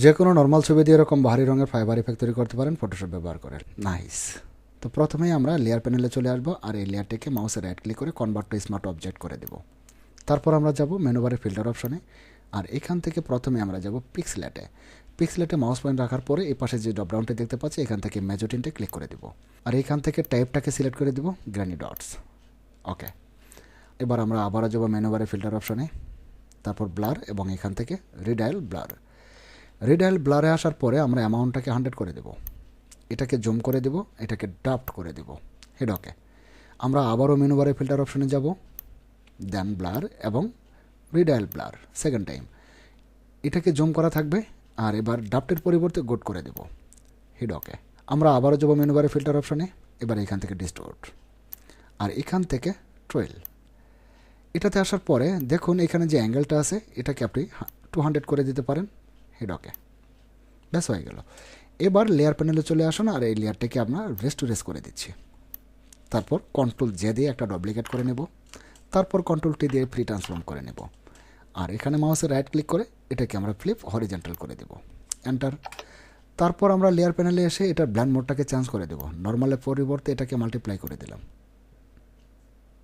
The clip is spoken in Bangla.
যে কোনো নর্মাল ছবি দিয়ে এরকম ভারী রঙের ফাইবার ইফেক্ট তৈরি করতে পারেন ফটোশপ ব্যবহার করে। নাইস। তো প্রথমেই আমরা লেয়ার প্যানেলে চলে আসবো আর এই লেয়ারটিকে মাউসে রাইট ক্লিক করে কনভার্ট টু স্মার্ট অবজেক্ট করে দেব। তারপর আমরা যাব মেনু বারে ফিল্টার অপশনে আর এখান থেকে প্রথমে আমরা যাব পিক্সেলেটে। পিক্সেলেটে মাউস পয়েন্ট রাখার পরে এই পাশে যে ড্রপডাউনটি দেখতে পাচ্ছি এখান থেকে মেজোটিনটে ক্লিক করে দেব আর এখান থেকে টাইপটাকে সিলেক্ট করে দেব গ্র্যানি ডটস। ওকে, এবার আমরা আবারও যাব মেনু বারে ফিল্টার অপশনে, তারপর ব্লার এবং এখান থেকে রিডায়াল ব্লার। রিডায়াল ব্লারে আসার পরে আমরা অ্যামাউন্টটাকে 100 করে দেব, এটাকে জুম করে দেব, এটাকে ড্রাফট করে দেব। হেড ওকে। আমরা আবারও মেনু বারে ফিল্টার অপশনে যাব, দেন ব্লার এবং রিডায়াল ব্লার সেকেন্ড টাইম, এটাকে জুম করা থাকবে আর এবার ড্রাফটের পরিবর্তে গোট করে দেব। হেড ওকে। আমরা আবারও যাব মেনু বারে ফিল্টার অপশনে, এবার এখান থেকে ডিস্টোর্ট আর এখান থেকে ট্রেল। এটাতে আসার পরে দেখুন এখানে যে অ্যাঙ্গেলটা আছে এটাকে আপনি 200 করে দিতে পারেন। হেড ওকে, ব্যাস হয়ে গেল। এবার লেয়ার প্যানেলে চলে আসুন আর এই লেয়ারটাকে আমরা রেস্ট টু রেস্ট করে দিচ্ছি। তারপর কন্ট্রোল জে দিয়ে একটা ডুপ্লিকেট করে নেব, তারপর কন্ট্রোল টি দিয়ে ফ্রি ট্রান্সফর্ম করে নেব আর এখানে মাউসে রাইট ক্লিক করে এটাকে আমরা ফ্লিপ হরিজেন্টাল করে দেব, এন্টার। তারপর আমরা লেয়ার প্যানেলে এসে এটার ব্ল্যান্ড মোডটাকে চেঞ্জ করে দেব, নর্মালের পরিবর্তে এটাকে মাল্টিপ্লাই করে দিলাম।